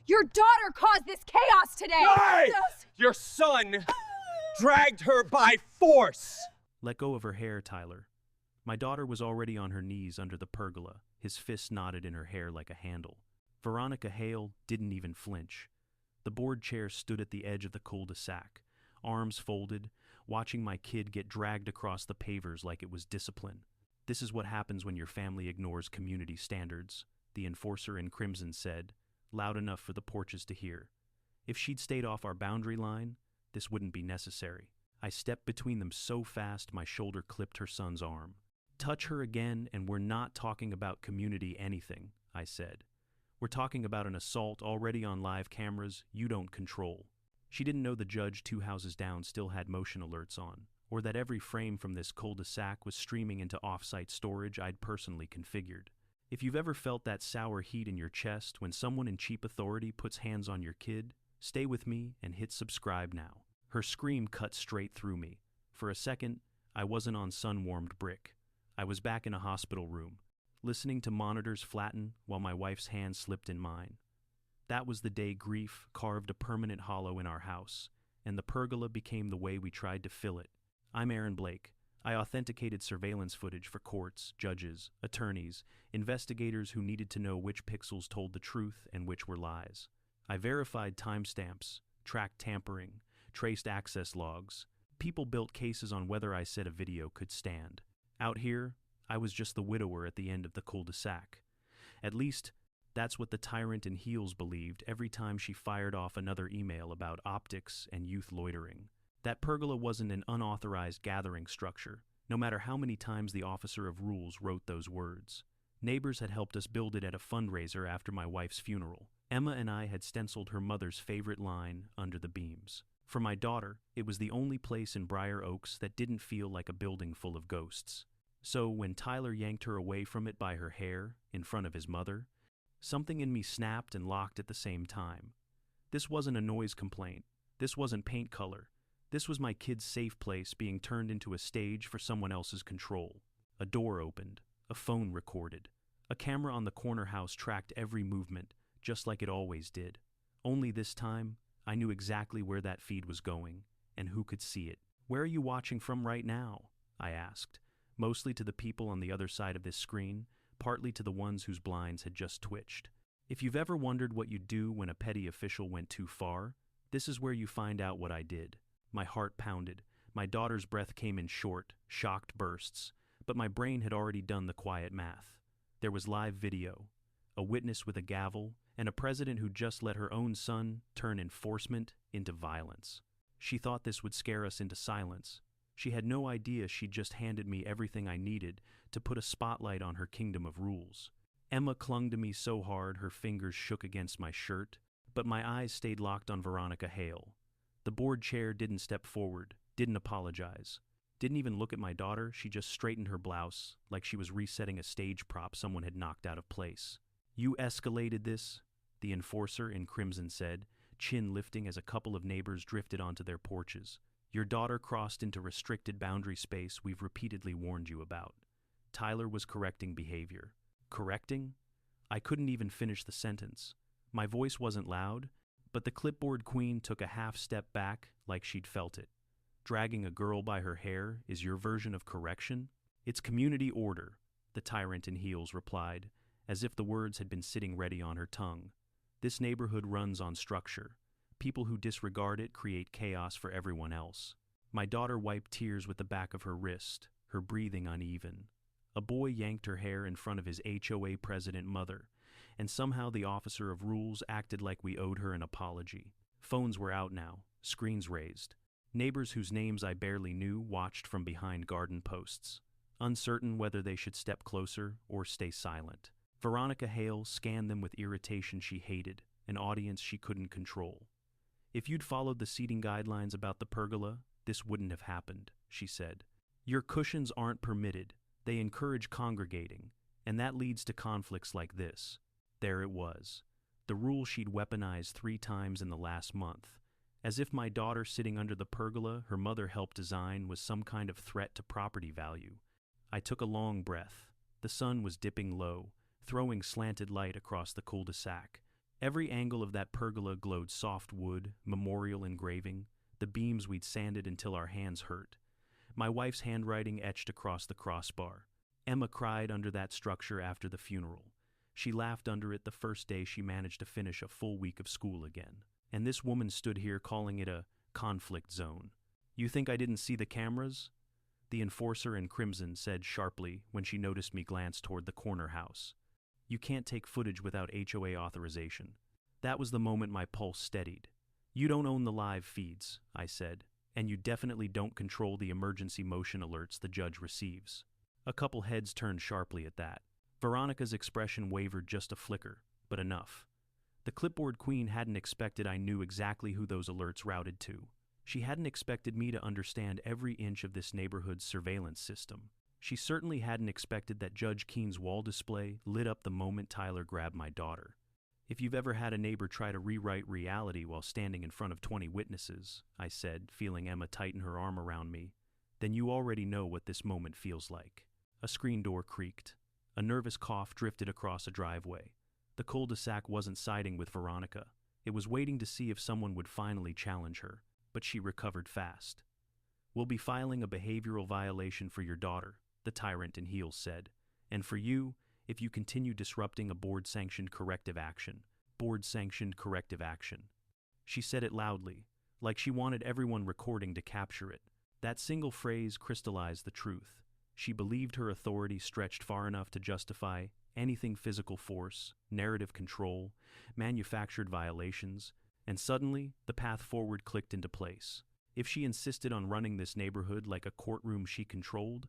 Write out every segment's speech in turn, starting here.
Your daughter caused this chaos today! Hey! Your son dragged her by force! Let go of her hair, Tyler. My daughter was already on her knees under the pergola, his fist knotted in her hair like a handle. Veronica Hale didn't even flinch. The board chair stood at the edge of the cul-de-sac, arms folded, watching my kid get dragged across the pavers like it was discipline. This is what happens when your family ignores community standards, the enforcer in crimson said, loud enough for the porches to hear. If she'd stayed off our boundary line, this wouldn't be necessary. I stepped between them so fast my shoulder clipped her son's arm. Touch her again and we're not talking about community anything, I said. We're talking about an assault already on live cameras you don't control. She didn't know the judge 2 houses down still had motion alerts on, or that every frame from this cul-de-sac was streaming into off-site storage I'd personally configured. If you've ever felt that sour heat in your chest when someone in cheap authority puts hands on your kid, stay with me and hit subscribe now. Her scream cut straight through me. For a second, I wasn't on sun-warmed brick. I was back in a hospital room, listening to monitors flatten while my wife's hand slipped in mine. That was the day grief carved a permanent hollow in our house, and the pergola became the way we tried to fill it. I'm Aaron Blake. I authenticated surveillance footage for courts, judges, attorneys, investigators who needed to know which pixels told the truth and which were lies. I verified timestamps, tracked tampering, traced access logs. People built cases on whether I said a video could stand. Out here, I was just the widower at the end of the cul-de-sac. At least, that's what the tyrant in heels believed every time she fired off another email about optics and youth loitering. That pergola wasn't an unauthorized gathering structure, no matter how many times the officer of rules wrote those words. Neighbors had helped us build it at a fundraiser after my wife's funeral. Emma and I had stenciled her mother's favorite line under the beams. For my daughter, it was the only place in Briar Oaks that didn't feel like a building full of ghosts. So when Tyler yanked her away from it by her hair, in front of his mother, something in me snapped and locked at the same time. This wasn't a noise complaint. This wasn't paint color. This was my kid's safe place being turned into a stage for someone else's control. A door opened. A phone recorded. A camera on the corner house tracked every movement, just like it always did. Only this time, I knew exactly where that feed was going, and who could see it. "Where are you watching from right now?" I asked, mostly to the people on the other side of this screen, partly to the ones whose blinds had just twitched. If you've ever wondered what you'd do when a petty official went too far, this is where you find out what I did. My heart pounded. My daughter's breath came in short, shocked bursts, but my brain had already done the quiet math. There was live video, a witness with a gavel, and a president who just let her own son turn enforcement into violence. She thought this would scare us into silence. She had no idea she'd just handed me everything I needed to put a spotlight on her kingdom of rules. Emma clung to me so hard her fingers shook against my shirt, but my eyes stayed locked on Veronica Hale. The board chair didn't step forward, didn't apologize, didn't even look at my daughter. She just straightened her blouse like she was resetting a stage prop someone had knocked out of place. "You escalated this," the enforcer in crimson said, chin lifting as a couple of neighbors drifted onto their porches. "Your daughter crossed into restricted boundary space we've repeatedly warned you about." Tyler was correcting behavior. Correcting? I couldn't even finish the sentence. My voice wasn't loud, but the clipboard queen took a half step back like she'd felt it. "Dragging a girl by her hair is your version of correction?" "It's community order," the tyrant in heels replied, as if the words had been sitting ready on her tongue. "This neighborhood runs on structure. People who disregard it create chaos for everyone else." My daughter wiped tears with the back of her wrist, her breathing uneven. A boy yanked her hair in front of his HOA president mother, and somehow the officer of rules acted like we owed her an apology. Phones were out now, screens raised. Neighbors whose names I barely knew watched from behind garden posts, uncertain whether they should step closer or stay silent. Veronica Hale scanned them with irritation she hated, an audience she couldn't control. "If you'd followed the seating guidelines about the pergola, this wouldn't have happened," she said. "Your cushions aren't permitted. They encourage congregating, and that leads to conflicts like this." There it was, the rule she'd weaponized 3 times in the last month. As if my daughter sitting under the pergola her mother helped design was some kind of threat to property value. I took a long breath. The sun was dipping low, throwing slanted light across the cul-de-sac. Every angle of that pergola glowed soft wood, memorial engraving, the beams we'd sanded until our hands hurt. My wife's handwriting etched across the crossbar. Emma cried under that structure after the funeral. She laughed under it the first day she managed to finish a full week of school again. And this woman stood here calling it a conflict zone. You think I didn't see the cameras? The enforcer in crimson said sharply when she noticed me glance toward the corner house. You can't take footage without HOA authorization. That was the moment my pulse steadied. You don't own the live feeds, I said, and you definitely don't control the emergency motion alerts the judge receives. A couple heads turned sharply at that. Veronica's expression wavered just a flicker, but enough. The clipboard queen hadn't expected I knew exactly who those alerts routed to. She hadn't expected me to understand every inch of this neighborhood's surveillance system. She certainly hadn't expected that Judge Keene's wall display lit up the moment Tyler grabbed my daughter. If you've ever had a neighbor try to rewrite reality while standing in front of 20 witnesses, I said, feeling Emma tighten her arm around me, then you already know what this moment feels like. A screen door creaked. A nervous cough drifted across a driveway. The cul-de-sac wasn't siding with Veronica. It was waiting to see if someone would finally challenge her, but she recovered fast. We'll be filing a behavioral violation for your daughter, the tyrant in heels said, and for you, if you continue disrupting a board-sanctioned corrective action. Board-sanctioned corrective action. She said it loudly, like she wanted everyone recording to capture it. That single phrase crystallized the truth. She believed her authority stretched far enough to justify anything physical force, narrative control, manufactured violations, and suddenly the path forward clicked into place. If she insisted on running this neighborhood like a courtroom she controlled,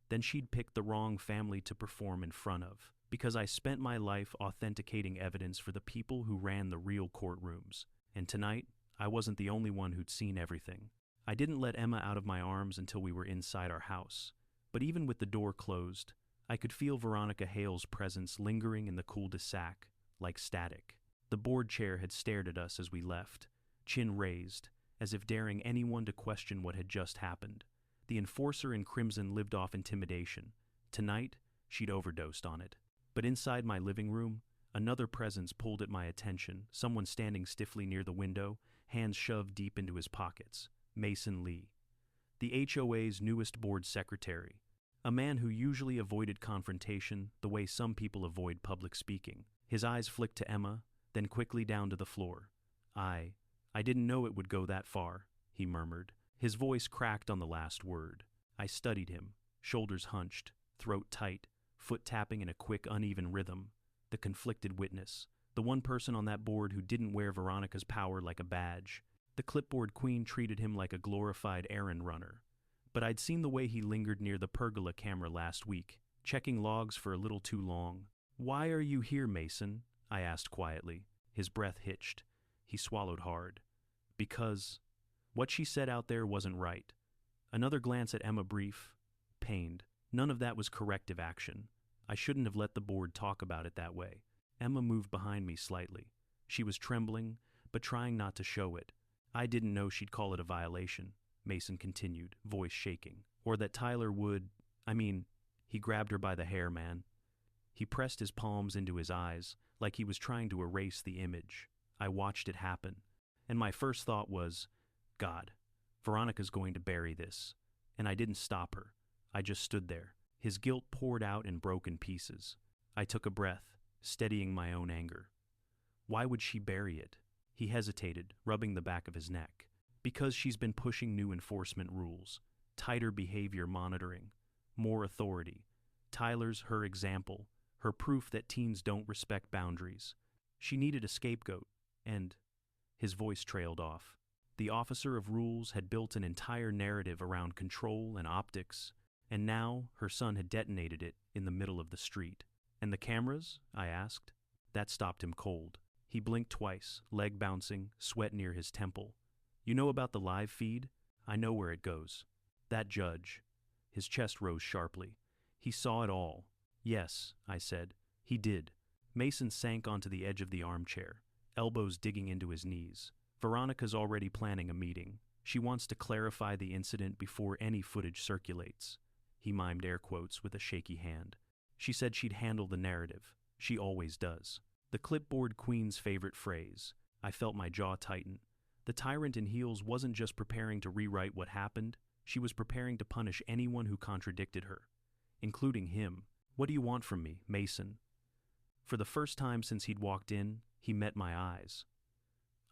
then she'd pick the wrong family to perform in front of, because I spent my life authenticating evidence for the people who ran the real courtrooms, and tonight, I wasn't the only one who'd seen everything. I didn't let Emma out of my arms until we were inside our house, but even with the door closed, I could feel Veronica Hale's presence lingering in the cul-de-sac, like static. The board chair had stared at us as we left, chin raised, as if daring anyone to question what had just happened. The enforcer in crimson lived off intimidation. Tonight, she'd overdosed on it. But inside my living room, another presence pulled at my attention, someone standing stiffly near the window, hands shoved deep into his pockets. Mason Lee, the HOA's newest board secretary, a man who usually avoided confrontation the way some people avoid public speaking. His eyes flicked to Emma, then quickly down to the floor. I didn't know it would go that far, he murmured. His voice cracked on the last word. I studied him, shoulders hunched, throat tight, foot tapping in a quick, uneven rhythm. The conflicted witness, the one person on that board who didn't wear Veronica's power like a badge. The clipboard queen treated him like a glorified errand runner. But I'd seen the way he lingered near the pergola camera last week, checking logs for a little too long. "Why are you here, Mason?" I asked quietly. His breath hitched. He swallowed hard. Because what she said out there wasn't right. Another glance at Emma, brief, pained. None of that was corrective action. I shouldn't have let the board talk about it that way. Emma moved behind me slightly. She was trembling, but trying not to show it. I didn't know she'd call it a violation, Mason continued, voice shaking. Or that Tyler would, he grabbed her by the hair, man. He pressed his palms into his eyes, like he was trying to erase the image. I watched it happen, and my first thought was, God, Veronica's going to bury this. And I didn't stop her. I just stood there. His guilt poured out in broken pieces. I took a breath, steadying my own anger. Why would she bury it? He hesitated, rubbing the back of his neck. Because she's been pushing new enforcement rules, tighter behavior monitoring, more authority. Tyler's her example, her proof that teens don't respect boundaries. She needed a scapegoat, and his voice trailed off. The officer of rules had built an entire narrative around control and optics, and now her son had detonated it in the middle of the street. And the cameras? I asked. That stopped him cold. He blinked twice, leg bouncing, sweat near his temple. You know about the live feed? I know where it goes. That judge. His chest rose sharply. He saw it all. Yes, I said. He did. Mason sank onto the edge of the armchair, elbows digging into his knees. Veronica's already planning a meeting. She wants to clarify the incident before any footage circulates. He mimed air quotes with a shaky hand. She said she'd handle the narrative. She always does. The clipboard queen's favorite phrase. I felt my jaw tighten. The tyrant in heels wasn't just preparing to rewrite what happened, she was preparing to punish anyone who contradicted her, including him. What do you want from me, Mason? For the first time since he'd walked in, he met my eyes.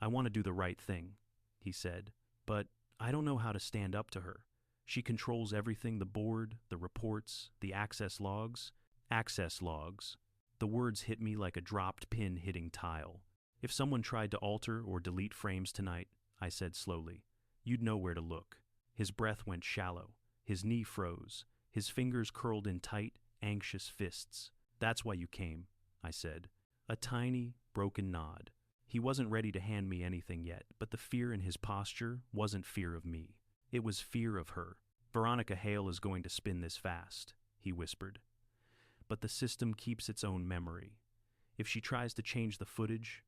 I want to do the right thing, he said, but I don't know how to stand up to her. She controls everything, the board, the reports, the access logs. Access logs. The words hit me like a dropped pin hitting tile. If someone tried to alter or delete frames tonight, I said slowly, you'd know where to look. His breath went shallow. His knee froze. His fingers curled in tight, anxious fists. That's why you came, I said. A tiny, broken nod. He wasn't ready to hand me anything yet, but the fear in his posture wasn't fear of me. It was fear of her. Veronica Hale is going to spin this fast, he whispered. But the system keeps its own memory. If she tries to change the footage,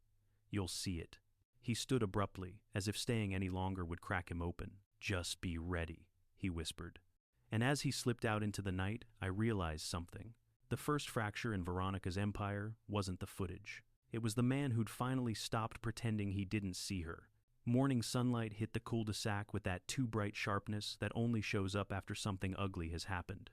you'll see it. He stood abruptly, as if staying any longer would crack him open. Just be ready, he whispered. And as he slipped out into the night, I realized something. The first fracture in Veronica's empire wasn't the footage. It was the man who'd finally stopped pretending he didn't see her. Morning sunlight hit the cul-de-sac with that too bright sharpness that only shows up after something ugly has happened.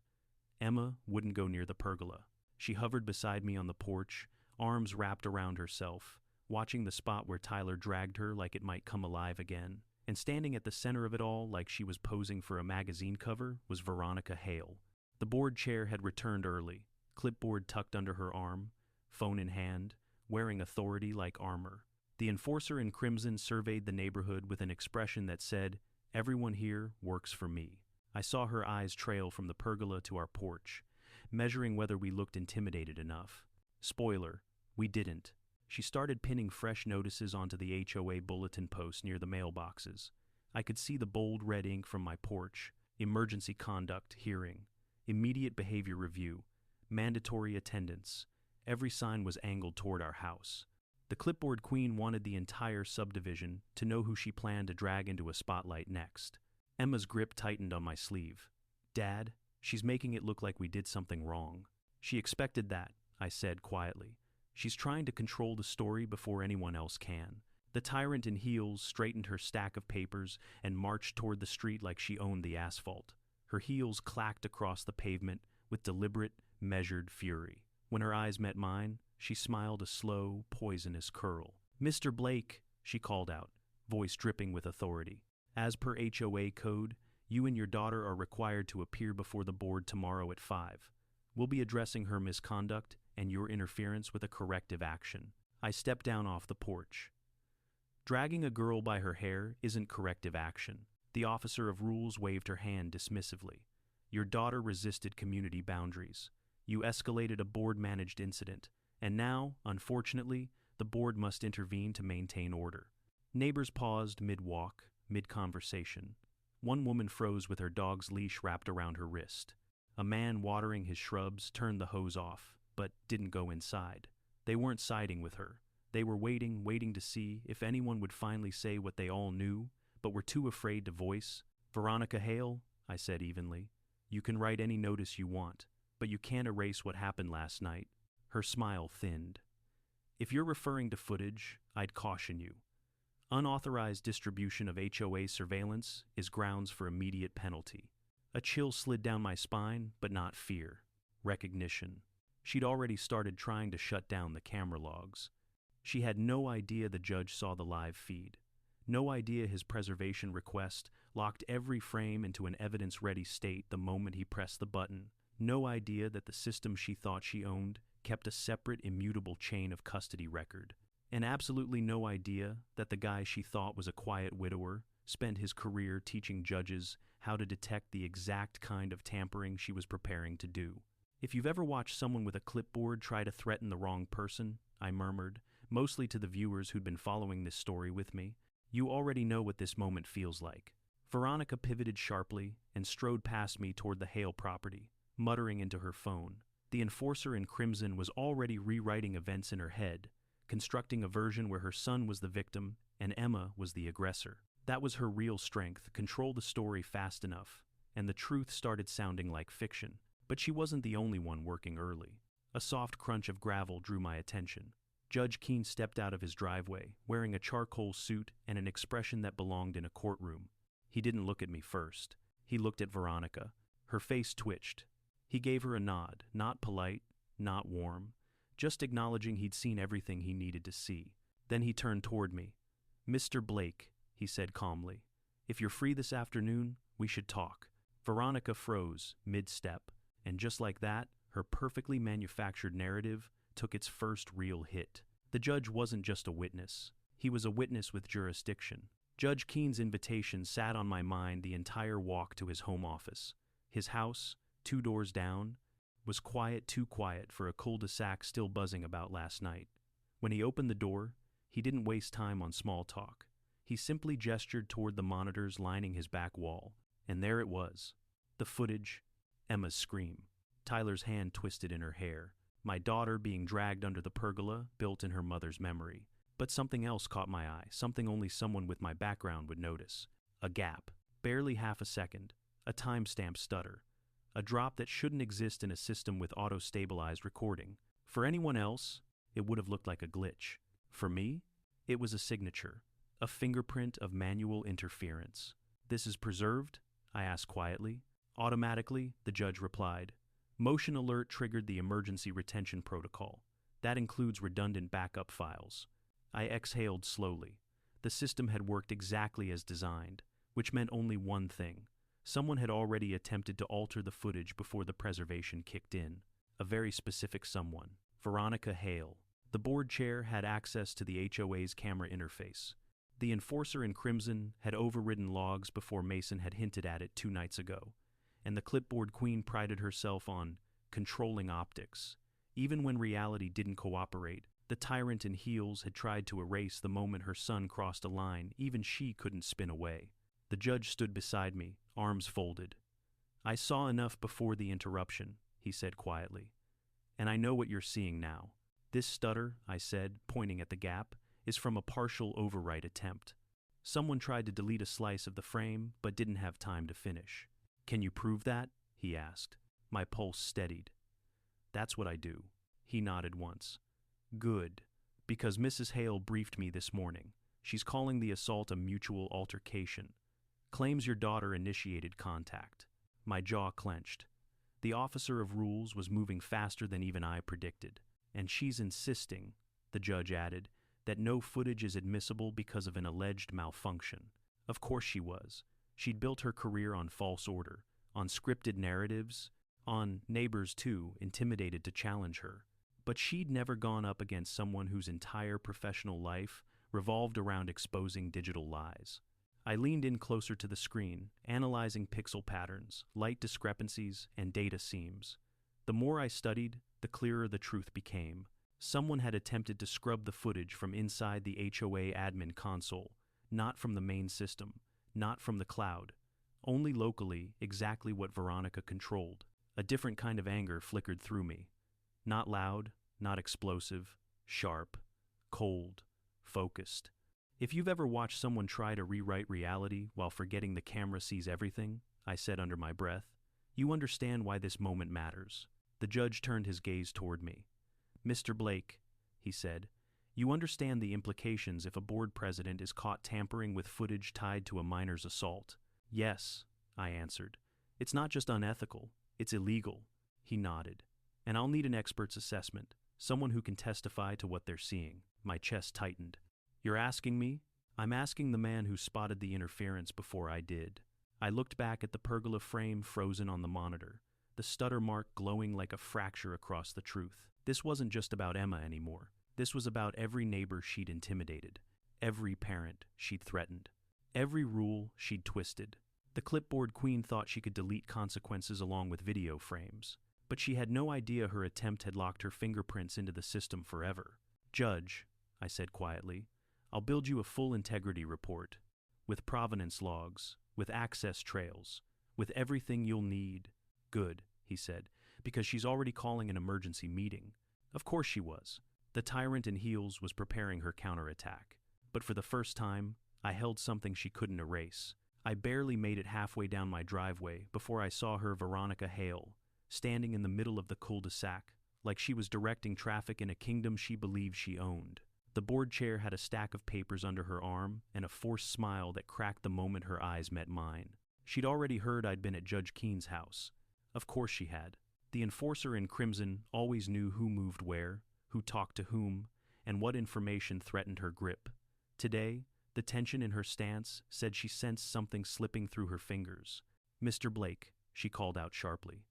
Emma wouldn't go near the pergola. She hovered beside me on the porch, arms wrapped around herself, watching the spot where Tyler dragged her like it might come alive again. And standing at the center of it all, like she was posing for a magazine cover, was Veronica Hale. The board chair had returned early, clipboard tucked under her arm, phone in hand, wearing authority like armor. The enforcer in crimson surveyed the neighborhood with an expression that said, everyone here works for me. I saw her eyes trail from the pergola to our porch, measuring whether we looked intimidated enough. Spoiler, we didn't. She started pinning fresh notices onto the HOA bulletin post near the mailboxes. I could see the bold red ink from my porch. Emergency conduct hearing, immediate behavior review, mandatory attendance. Every sign was angled toward our house. The clipboard queen wanted the entire subdivision to know who she planned to drag into a spotlight next. Emma's grip tightened on my sleeve. Dad, she's making it look like we did something wrong. She expected that, I said quietly. She's trying to control the story before anyone else can. The tyrant in heels straightened her stack of papers and marched toward the street like she owned the asphalt. Her heels clacked across the pavement with deliberate, measured fury. When her eyes met mine, she smiled a slow, poisonous curl. Mr. Blake, she called out, voice dripping with authority. As per HOA code, you and your daughter are required to appear before the board tomorrow at 5. We'll be addressing her misconduct and your interference with a corrective action. I stepped down off the porch. Dragging a girl by her hair isn't corrective action. The officer of rules waved her hand dismissively. Your daughter resisted community boundaries. You escalated a board-managed incident. And now, unfortunately, the board must intervene to maintain order. Neighbors paused mid-walk, mid-conversation. One woman froze with her dog's leash wrapped around her wrist. A man watering his shrubs turned the hose off, but didn't go inside. They weren't siding with her. They were waiting to see if anyone would finally say what they all knew, but were too afraid to voice. Veronica Hale, I said evenly, you can write any notice you want, but you can't erase what happened last night. Her smile thinned. If you're referring to footage, I'd caution you. Unauthorized distribution of HOA surveillance is grounds for immediate penalty. A chill slid down my spine, but not fear. Recognition. She'd already started trying to shut down the camera logs. She had no idea the judge saw the live feed. No idea his preservation request locked every frame into an evidence-ready state the moment he pressed the button. No idea that the system she thought she owned kept a separate, immutable chain of custody record. And absolutely no idea that the guy she thought was a quiet widower spent his career teaching judges how to detect the exact kind of tampering she was preparing to do. If you've ever watched someone with a clipboard try to threaten the wrong person, I murmured, mostly to the viewers who'd been following this story with me, you already know what this moment feels like. Veronica pivoted sharply and strode past me toward the Hale property, muttering into her phone. The enforcer in crimson was already rewriting events in her head, constructing a version where her son was the victim and Emma was the aggressor. That was her real strength, control the story fast enough, and the truth started sounding like fiction. But she wasn't the only one working early. A soft crunch of gravel drew my attention. Judge Keene stepped out of his driveway, wearing a charcoal suit and an expression that belonged in a courtroom. He didn't look at me first. He looked at Veronica. Her face twitched. He gave her a nod, not polite, not warm, just acknowledging he'd seen everything he needed to see. Then he turned toward me. "Mr. Blake," he said calmly, "if you're free this afternoon, we should talk." Veronica froze, mid-step, and just like that, her perfectly manufactured narrative took its first real hit. The judge wasn't just a witness. He was a witness with jurisdiction. Judge Keene's invitation sat on my mind the entire walk to his home office. His house, 2 doors down, was quiet, too quiet for a cul-de-sac still buzzing about last night. When he opened the door, he didn't waste time on small talk. He simply gestured toward the monitors lining his back wall, and there it was. The footage, Emma's scream, Tyler's hand twisted in her hair, my daughter being dragged under the pergola built in her mother's memory. But something else caught my eye, something only someone with my background would notice. A gap, barely half a second, a timestamp stutter, a drop that shouldn't exist in a system with auto-stabilized recording. For anyone else, it would have looked like a glitch. For me, it was a signature, a fingerprint of manual interference. "This is preserved?" I asked quietly. "Automatically," the judge replied. "Motion alert triggered the emergency retention protocol. That includes redundant backup files." I exhaled slowly. The system had worked exactly as designed, which meant only one thing. Someone had already attempted to alter the footage before the preservation kicked in. A very specific someone. Veronica Hale. The board chair had access to the HOA's camera interface. The enforcer in crimson had overridden logs before Mason had hinted at it 2 nights ago, and the clipboard queen prided herself on controlling optics. Even when reality didn't cooperate, the tyrant in heels had tried to erase the moment her son crossed a line even she couldn't spin away. The judge stood beside me, arms folded. "I saw enough before the interruption," he said quietly. "And I know what you're seeing now. This stutter," I said, pointing at the gap, "is from a partial overwrite attempt. Someone tried to delete a slice of the frame, but didn't have time to finish." "Can you prove that?" he asked. My pulse steadied. "That's what I do." He nodded once. "Good, because Mrs. Hale briefed me this morning. She's calling the assault a mutual altercation. Claims your daughter initiated contact." My jaw clenched. The officer of rules was moving faster than even I predicted. "And she's insisting," the judge added, "that no footage is admissible because of an alleged malfunction." Of course she was. She'd built her career on false order, on scripted narratives, on neighbors too, intimidated to challenge her. But she'd never gone up against someone whose entire professional life revolved around exposing digital lies. I leaned in closer to the screen, analyzing pixel patterns, light discrepancies, and data seams. The more I studied, the clearer the truth became. Someone had attempted to scrub the footage from inside the HOA admin console, not from the main system, not from the cloud, only locally exactly what Veronica controlled. A different kind of anger flickered through me. Not loud, not explosive, sharp, cold, focused. If you've ever watched someone try to rewrite reality while forgetting the camera sees everything, I said under my breath, you understand why this moment matters. The judge turned his gaze toward me. "Mr. Blake," he said, "you understand the implications if a board president is caught tampering with footage tied to a minor's assault." "Yes," I answered. "It's not just unethical, it's illegal." He nodded. "And I'll need an expert's assessment, someone who can testify to what they're seeing." My chest tightened. "You're asking me?" "I'm asking the man who spotted the interference before I did." I looked back at the pergola frame frozen on the monitor, the stutter mark glowing like a fracture across the truth. This wasn't just about Emma anymore. This was about every neighbor she'd intimidated, every parent she'd threatened, every rule she'd twisted. The clipboard queen thought she could delete consequences along with video frames, but she had no idea her attempt had locked her fingerprints into the system forever. "Judge," I said quietly, "I'll build you a full integrity report, with provenance logs, with access trails, with everything you'll need." "Good," he said, "because she's already calling an emergency meeting." Of course she was. The tyrant in heels was preparing her counterattack. But for the first time, I held something she couldn't erase. I barely made it halfway down my driveway before I saw her Veronica Hale, standing in the middle of the cul-de-sac, like she was directing traffic in a kingdom she believed she owned. The board chair had a stack of papers under her arm and a forced smile that cracked the moment her eyes met mine. She'd already heard I'd been at Judge Keene's house. Of course she had. The enforcer in crimson always knew who moved where, who talked to whom, and what information threatened her grip. Today, the tension in her stance said she sensed something slipping through her fingers. "Mr. Blake," she called out sharply,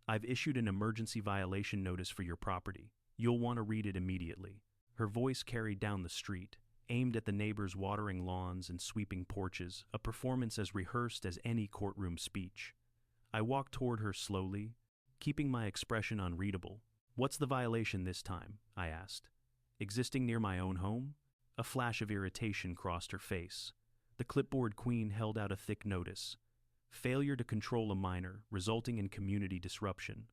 "I've issued an emergency violation notice for your property. You'll want to read it immediately." Her voice carried down the street, aimed at the neighbors' watering lawns and sweeping porches, a performance as rehearsed as any courtroom speech. I walked toward her slowly, keeping my expression unreadable. "What's the violation this time?" I asked. "Existing near my own home?" A flash of irritation crossed her face. The clipboard queen held out a thick notice. "Failure to control a minor, resulting in community disruption.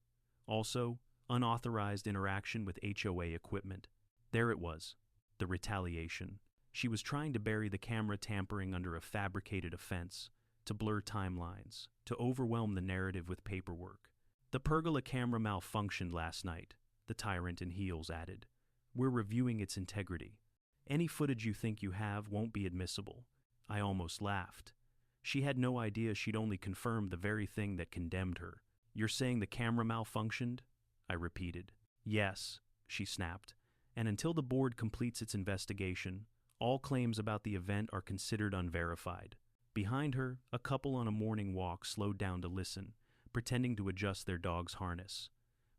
Also, unauthorized interaction with HOA equipment." There it was, the retaliation. She was trying to bury the camera tampering under a fabricated offense, to blur timelines, to overwhelm the narrative with paperwork. "The pergola camera malfunctioned last night," the tyrant in heels added. "We're reviewing its integrity. Any footage you think you have won't be admissible." I almost laughed. She had no idea she'd only confirmed the very thing that condemned her. "You're saying the camera malfunctioned?" I repeated. "Yes," she snapped. "And until the board completes its investigation, all claims about the event are considered unverified." Behind her, a couple on a morning walk slowed down to listen, pretending to adjust their dog's harness.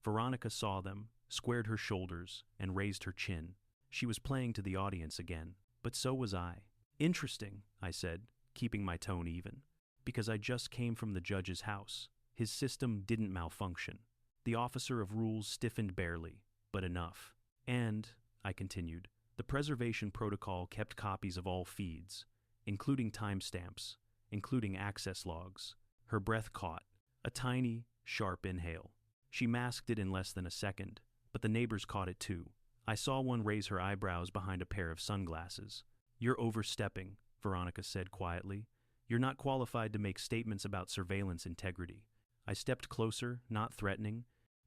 Veronica saw them, squared her shoulders, and raised her chin. She was playing to the audience again, but so was I. "Interesting," I said, keeping my tone even, "because I just came from the judge's house. His system didn't malfunction." The officer of rules stiffened barely, but enough. "And," I continued, "the preservation protocol kept copies of all feeds, including timestamps, including access logs." Her breath caught, a tiny, sharp inhale. She masked it in less than a second, but the neighbors caught it too. I saw one raise her eyebrows behind a pair of sunglasses. "You're overstepping," Veronica said quietly. "You're not qualified to make statements about surveillance integrity." I stepped closer, not threatening,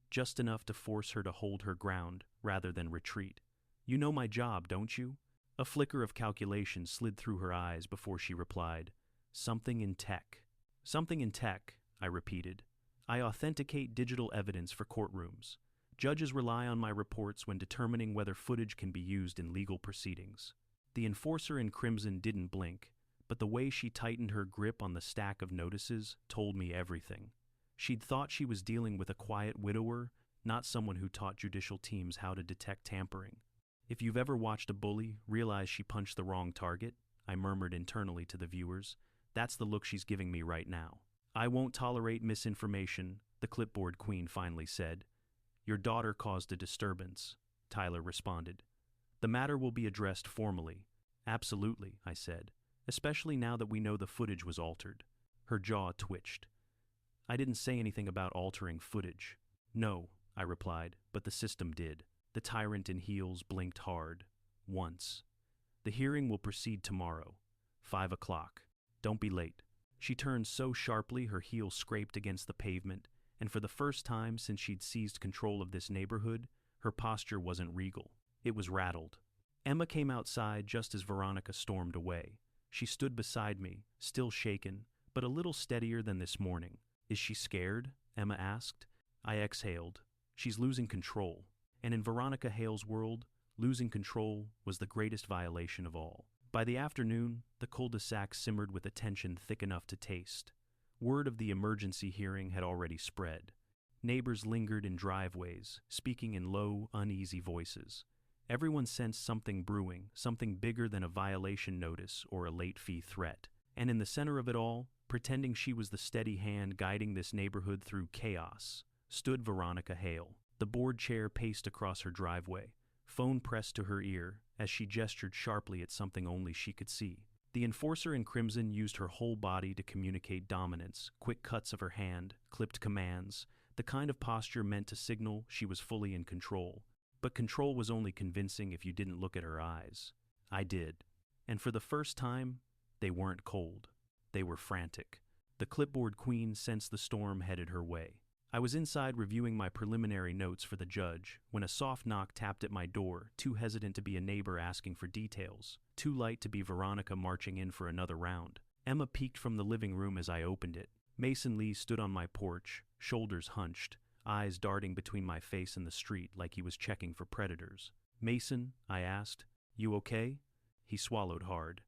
just enough to force her to hold her ground rather than retreat. "You know my job, don't you?" A flicker of calculation slid through her eyes before she replied, "Something in tech." "Something in tech," I repeated. "I authenticate digital evidence for courtrooms. Judges rely on my reports when determining whether footage can be used in legal proceedings." The enforcer in crimson didn't blink, but the way she tightened her grip on the stack of notices told me everything. She'd thought she was dealing with a quiet widower, not someone who taught judicial teams how to detect tampering. "If you've ever watched a bully realize she punched the wrong target," I murmured internally to the viewers, "that's the look she's giving me right now." "I won't tolerate misinformation," the clipboard queen finally said. "Your daughter caused a disturbance," Tyler responded. "The matter will be addressed formally." "Absolutely," I said, "especially now that we know the footage was altered." Her jaw twitched. "I didn't say anything about altering footage." "No," I replied, "but the system did." The tyrant in heels blinked hard. Once. "The hearing will proceed tomorrow, 5 o'clock. Don't be late." She turned so sharply her heel scraped against the pavement, and for the first time since she'd seized control of this neighborhood, her posture wasn't regal. It was rattled. Emma came outside just as Veronica stormed away. She stood beside me, still shaken, but a little steadier than this morning. "Is she scared?" Emma asked. I exhaled. "She's losing control." And in Veronica Hale's world, losing control was the greatest violation of all. By the afternoon, the cul-de-sac simmered with a tension thick enough to taste. Word of the emergency hearing had already spread. Neighbors lingered in driveways, speaking in low, uneasy voices. Everyone sensed something brewing, something bigger than a violation notice or a late fee threat. And in the center of it all, pretending she was the steady hand guiding this neighborhood through chaos, stood Veronica Hale. The board chair paced across her driveway, phone pressed to her ear as she gestured sharply at something only she could see. The enforcer in crimson used her whole body to communicate dominance, quick cuts of her hand, clipped commands, the kind of posture meant to signal she was fully in control. But control was only convincing if you didn't look at her eyes. I did. And for the first time, they weren't cold. They were frantic. The clipboard queen sensed the storm headed her way. I was inside reviewing my preliminary notes for the judge when a soft knock tapped at my door, too hesitant to be a neighbor asking for details, too light to be Veronica marching in for another round. Emma peeked from the living room as I opened it. Mason Lee stood on my porch, shoulders hunched, eyes darting between my face and the street like he was checking for predators. "Mason," I asked, "you okay?" He swallowed hard.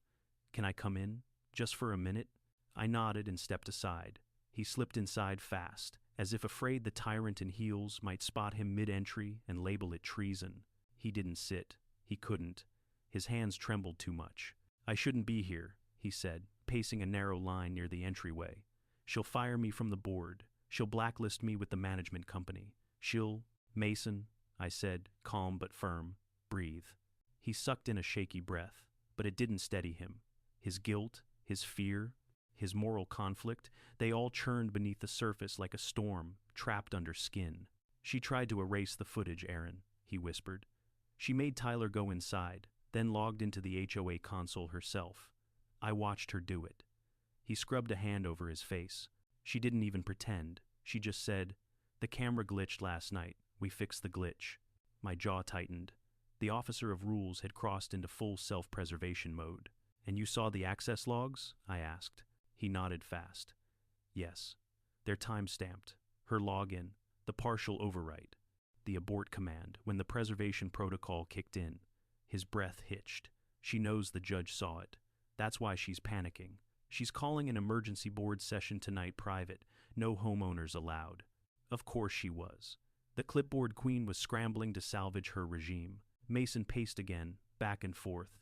"Can I come in? Just for a minute?" I nodded and stepped aside. He slipped inside fast, as if afraid the tyrant in heels might spot him mid-entry and label it treason. He didn't sit. He couldn't. His hands trembled too much. "I shouldn't be here," he said, pacing a narrow line near the entryway. "She'll fire me from the board. She'll blacklist me with the management company. Mason," I said, calm but firm, "breathe." He sucked in a shaky breath, but it didn't steady him. His guilt, his fear, his moral conflict, they all churned beneath the surface like a storm, trapped under skin. "She tried to erase the footage, Aaron," he whispered. "She made Tyler go inside, then logged into the HOA console herself. I watched her do it." He scrubbed a hand over his face. "She didn't even pretend. She just said, 'The camera glitched last night. We fixed the glitch.'" My jaw tightened. The officer of rules had crossed into full self-preservation mode. "And you saw the access logs?" I asked. He nodded fast. "Yes. They're time-stamped. Her login, the partial overwrite, the abort command when the preservation protocol kicked in." His breath hitched. "She knows the judge saw it. That's why she's panicking. She's calling an emergency board session tonight private. No homeowners allowed." Of course she was. The clipboard queen was scrambling to salvage her regime. Mason paced again, back and forth,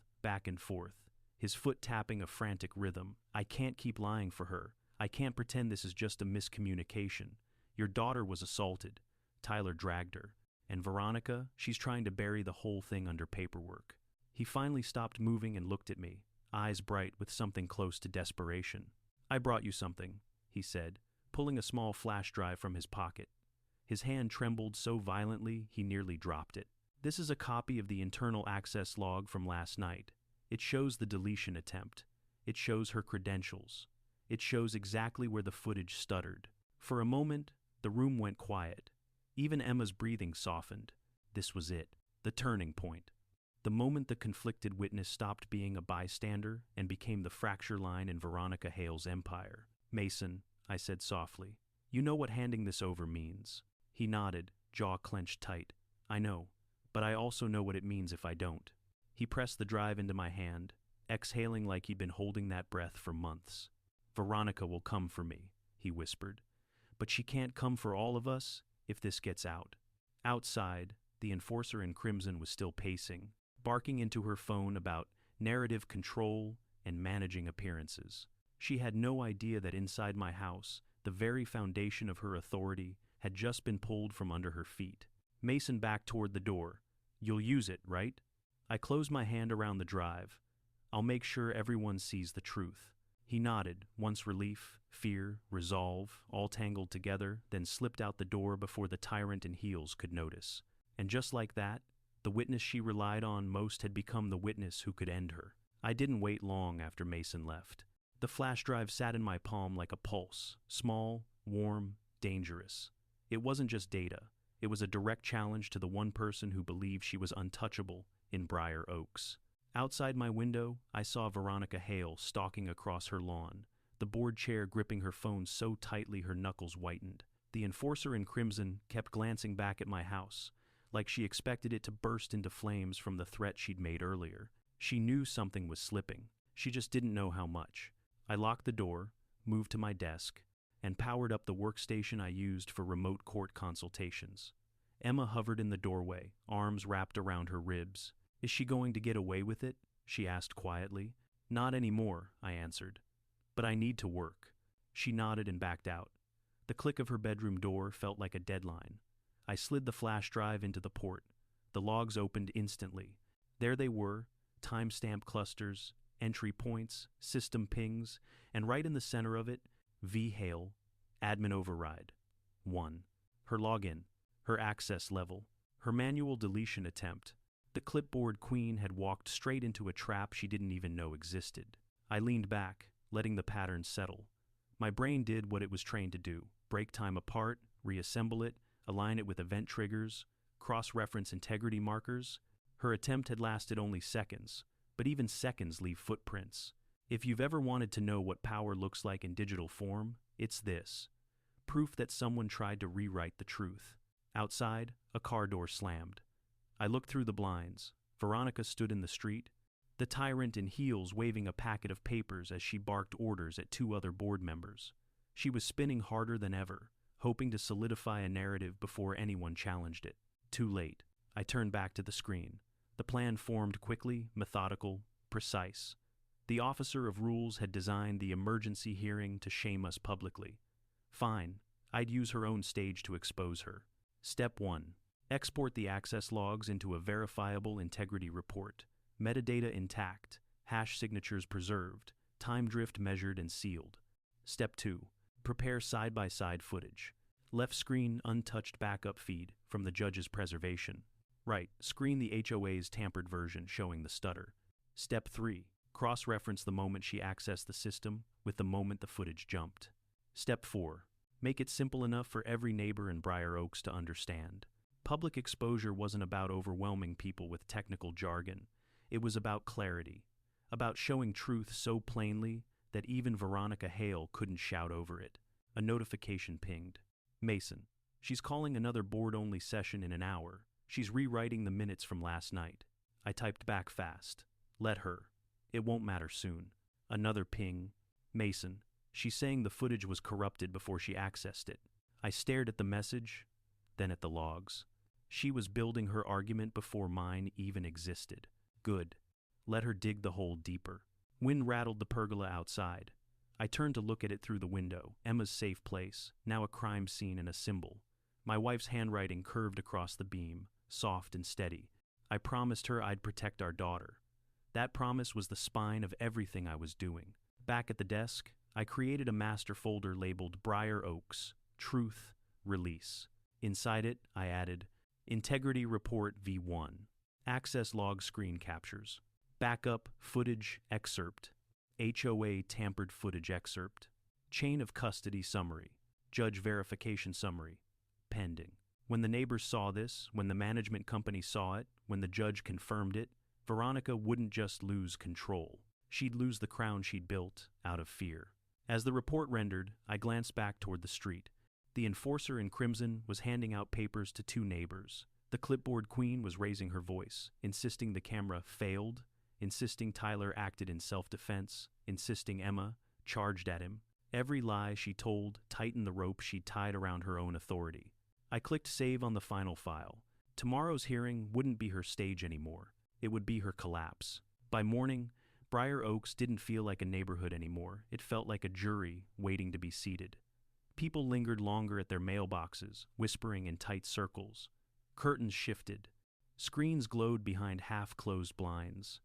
his foot tapping a frantic rhythm. "I can't keep lying for her. I can't pretend this is just a miscommunication. Your daughter was assaulted. Tyler dragged her. And Veronica, she's trying to bury the whole thing under paperwork." He finally stopped moving and looked at me, eyes bright with something close to desperation. "I brought you something," he said, pulling a small flash drive from his pocket. His hand trembled so violently he nearly dropped it. "This is a copy of the internal access log from last night. It shows the deletion attempt. It shows her credentials. It shows exactly where the footage stuttered." For a moment, the room went quiet. Even Emma's breathing softened. This was it, the turning point. The moment the conflicted witness stopped being a bystander and became the fracture line in Veronica Hale's empire. "Mason," I said softly, "you know what handing this over means." He nodded, jaw clenched tight. "I know, but I also know what it means if I don't." He pressed the drive into my hand, exhaling like he'd been holding that breath for months. "Veronica will come for me," he whispered. "But she can't come for all of us if this gets out." Outside, the enforcer in crimson was still pacing, barking into her phone about narrative control and managing appearances. She had no idea that inside my house, the very foundation of her authority had just been pulled from under her feet. Mason backed toward the door. "You'll use it, right?" I closed my hand around the drive. "I'll make sure everyone sees the truth." He nodded, once relief, fear, resolve, all tangled together, then slipped out the door before the tyrant in heels could notice. And just like that, the witness she relied on most had become the witness who could end her. I didn't wait long after Mason left. The flash drive sat in my palm like a pulse, small, warm, dangerous. It wasn't just data. It was a direct challenge to the one person who believed she was untouchable in Briar Oaks. Outside my window, I saw Veronica Hale stalking across her lawn, the board chair gripping her phone so tightly her knuckles whitened. The enforcer in crimson kept glancing back at my house, like she expected it to burst into flames from the threat she'd made earlier. She knew something was slipping. She just didn't know how much. I locked the door, moved to my desk, and powered up the workstation I used for remote court consultations. Emma hovered in the doorway, arms wrapped around her ribs. "Is she going to get away with it?" she asked quietly. "Not anymore," I answered. "But I need to work." She nodded and backed out. The click of her bedroom door felt like a deadline. I slid the flash drive into the port. The logs opened instantly. There they were, timestamp clusters, entry points, system pings, and right in the center of it, V. Hale, admin override. 1. Her login, her access level, her manual deletion attempt. The clipboard queen had walked straight into a trap she didn't even know existed. I leaned back, letting the pattern settle. My brain did what it was trained to do, break time apart, reassemble it, align it with event triggers, cross-reference integrity markers. Her attempt had lasted only seconds, but even seconds leave footprints. If you've ever wanted to know what power looks like in digital form, it's this. Proof that someone tried to rewrite the truth. Outside, a car door slammed. I looked through the blinds. Veronica stood in the street, the tyrant in heels waving a packet of papers as she barked orders at two other board members. She was spinning harder than ever, hoping to solidify a narrative before anyone challenged it. Too late. I turned back to the screen. The plan formed quickly, methodical, precise. The officer of rules had designed the emergency hearing to shame us publicly. Fine, I'd use her own stage to expose her. Step 1. Export the access logs into a verifiable integrity report. Metadata intact, hash signatures preserved, time drift measured and sealed. Step 2. Prepare side-by-side footage. Left screen untouched backup feed from the judge's preservation. Right, screen the HOA's tampered version showing the stutter. Step 3. Cross-reference the moment she accessed the system with the moment the footage jumped. Step 4. Make it simple enough for every neighbor in Briar Oaks to understand. Public exposure wasn't about overwhelming people with technical jargon. It was about clarity, about showing truth so plainly that even Veronica Hale couldn't shout over it. A notification pinged. Mason. She's calling another board-only session in an hour. She's rewriting the minutes from last night. I typed back fast. Let her. It won't matter soon. Another ping. Mason. She's saying the footage was corrupted before she accessed it. I stared at the message, then at the logs. She was building her argument before mine even existed. Good. Let her dig the hole deeper. Wind rattled the pergola outside. I turned to look at it through the window. Emma's safe place, now a crime scene and a symbol. My wife's handwriting curved across the beam, soft and steady. I promised her I'd protect our daughter. That promise was the spine of everything I was doing. Back at the desk, I created a master folder labeled Briar Oaks, Truth, Release. Inside it, I added Integrity Report V1, Access Log Screen Captures, Backup Footage Excerpt, HOA Tampered Footage Excerpt, Chain of Custody Summary, Judge Verification Summary, pending. When the neighbors saw this, when the management company saw it, when the judge confirmed it, Veronica wouldn't just lose control. She'd lose the crown she'd built out of fear. As the report rendered, I glanced back toward the street. The enforcer in crimson was handing out papers to two neighbors. The clipboard queen was raising her voice, insisting the camera failed, insisting Tyler acted in self-defense, insisting Emma charged at him. Every lie she told tightened the rope she'd tied around her own authority. I clicked save on the final file. Tomorrow's hearing wouldn't be her stage anymore. It would be her collapse. By morning, Briar Oaks didn't feel like a neighborhood anymore. It felt like a jury waiting to be seated. People lingered longer at their mailboxes, whispering in tight circles. Curtains shifted. Screens glowed behind half-closed blinds.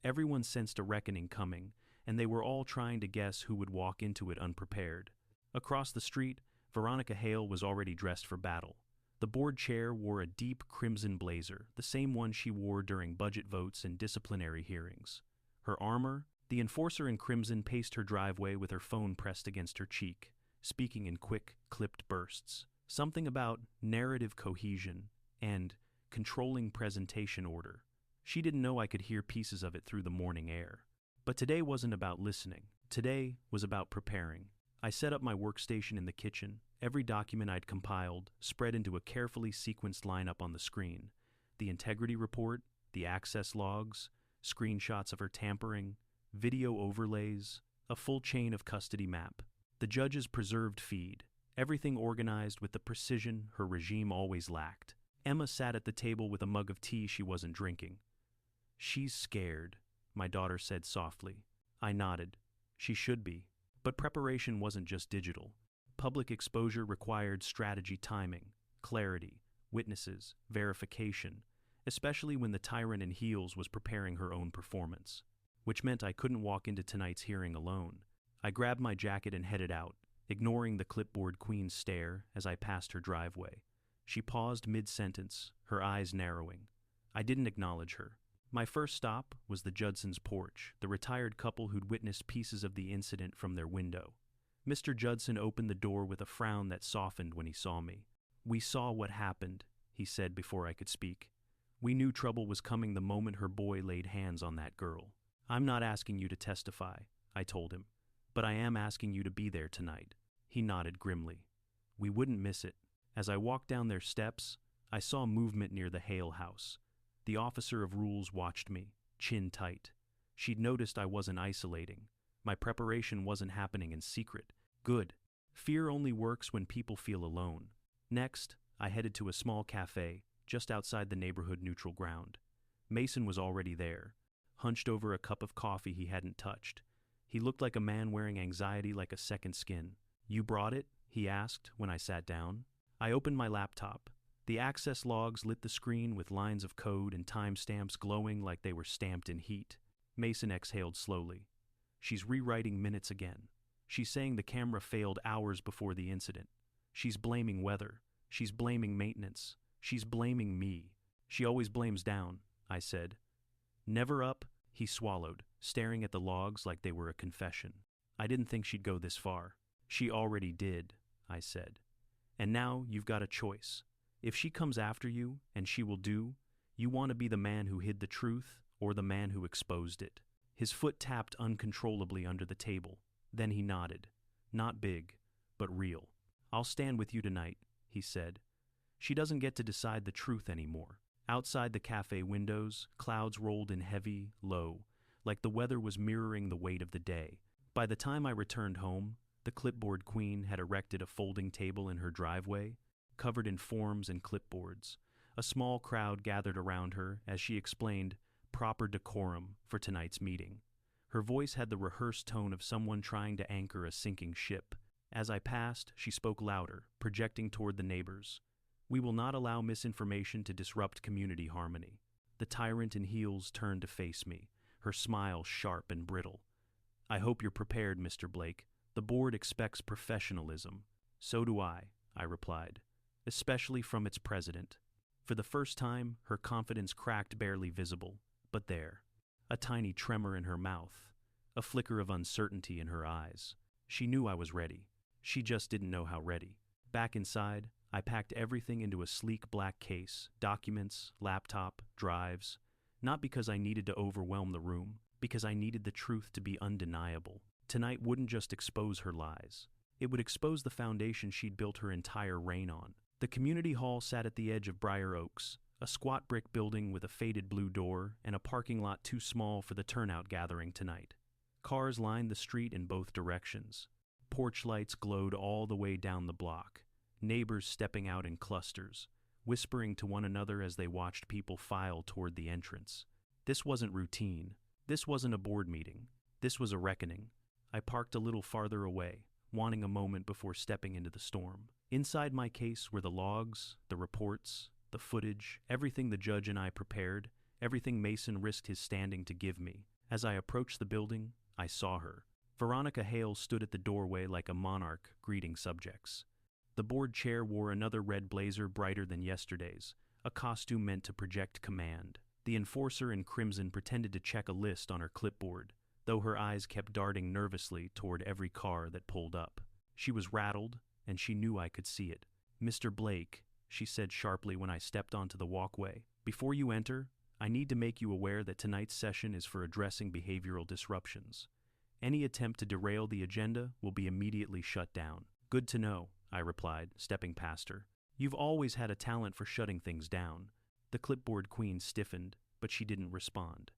Everyone sensed a reckoning coming, and they were all trying to guess who would walk into it unprepared. Across the street, Veronica Hale was already dressed for battle. The board chair wore a deep crimson blazer, the same one she wore during budget votes and disciplinary hearings. Her armor, the enforcer in crimson paced her driveway with her phone pressed against her cheek, speaking in quick, clipped bursts. Something about narrative cohesion and controlling presentation order. She didn't know I could hear pieces of it through the morning air. But today wasn't about listening. Today was about preparing. I set up my workstation in the kitchen, every document I'd compiled spread into a carefully sequenced lineup on the screen. The integrity report, the access logs, screenshots of her tampering, video overlays, a full chain of custody map. The judge's preserved feed, everything organized with the precision her regime always lacked. Emma sat at the table with a mug of tea she wasn't drinking. "She's scared," my daughter said softly. I nodded. She should be. But preparation wasn't just digital. Public exposure required strategy timing, clarity, witnesses, verification, especially when the tyrant in heels was preparing her own performance. Which meant I couldn't walk into tonight's hearing alone. I grabbed my jacket and headed out, ignoring the clipboard queen's stare as I passed her driveway. She paused mid-sentence, her eyes narrowing. I didn't acknowledge her. My first stop was the Judsons' porch, the retired couple who'd witnessed pieces of the incident from their window. Mr. Judson opened the door with a frown that softened when he saw me. "We saw what happened," he said before I could speak. "We knew trouble was coming the moment her boy laid hands on that girl." "I'm not asking you to testify," I told him, "but I am asking you to be there tonight." He nodded grimly. "We wouldn't miss it." As I walked down their steps, I saw movement near the Hale house. The officer of rules watched me, chin tight. She'd noticed I wasn't isolating. My preparation wasn't happening in secret. Good. Fear only works when people feel alone. Next, I headed to a small cafe just outside the neighborhood neutral ground. Mason was already there, hunched over a cup of coffee he hadn't touched. He looked like a man wearing anxiety like a second skin. "You brought it?" he asked when I sat down. I opened my laptop. The access logs lit the screen with lines of code and timestamps glowing like they were stamped in heat. Mason exhaled slowly. "She's rewriting minutes again. She's saying the camera failed hours before the incident. She's blaming weather. She's blaming maintenance. She's blaming me. She always blames down," I said. "Never up," he swallowed, staring at the logs like they were a confession. "I didn't think she'd go this far." "She already did," I said. "And now you've got a choice. If she comes after you, and she will do, you want to be the man who hid the truth or the man who exposed it." His foot tapped uncontrollably under the table. Then he nodded. "Not big, but real." "I'll stand with you tonight," he said. "She doesn't get to decide the truth anymore." Outside the cafe windows, clouds rolled in heavy, low, like the weather was mirroring the weight of the day. By the time I returned home, the clipboard queen had erected a folding table in her driveway, covered in forms and clipboards. A small crowd gathered around her as she explained proper decorum for tonight's meeting. Her voice had the rehearsed tone of someone trying to anchor a sinking ship. As I passed, she spoke louder, projecting toward the neighbors. "We will not allow misinformation to disrupt community harmony." The tyrant in heels turned to face me, her smile sharp and brittle. "I hope you're prepared, Mr. Blake. The board expects professionalism." "So do I replied, "especially from its president." For the first time, her confidence cracked, barely visible, but there. A tiny tremor in her mouth, a flicker of uncertainty in her eyes. She knew I was ready. She just didn't know how ready. Back inside, I packed everything into a sleek black case, documents, laptop, drives, not because I needed to overwhelm the room, because I needed the truth to be undeniable. Tonight wouldn't just expose her lies. It would expose the foundation she'd built her entire reign on. The community hall sat at the edge of Briar Oaks, a squat brick building with a faded blue door and a parking lot too small for the turnout gathering tonight. Cars lined the street in both directions. Porch lights glowed all the way down the block, neighbors stepping out in clusters, whispering to one another as they watched people file toward the entrance. This wasn't routine. This wasn't a board meeting. This was a reckoning. I parked a little farther away, wanting a moment before stepping into the storm. Inside my case were the logs, the reports, the footage, everything the judge and I prepared, everything Mason risked his standing to give me. As I approached the building, I saw her. Veronica Hale stood at the doorway like a monarch greeting subjects. The board chair wore another red blazer brighter than yesterday's, a costume meant to project command. The enforcer in crimson pretended to check a list on her clipboard, though her eyes kept darting nervously toward every car that pulled up. She was rattled, and she knew I could see it. "Mr. Blake," she said sharply when I stepped onto the walkway, "before you enter, I need to make you aware that tonight's session is for addressing behavioral disruptions. Any attempt to derail the agenda will be immediately shut down." "Good to know," I replied, stepping past her. "You've always had a talent for shutting things down." The clipboard queen stiffened, but she didn't respond.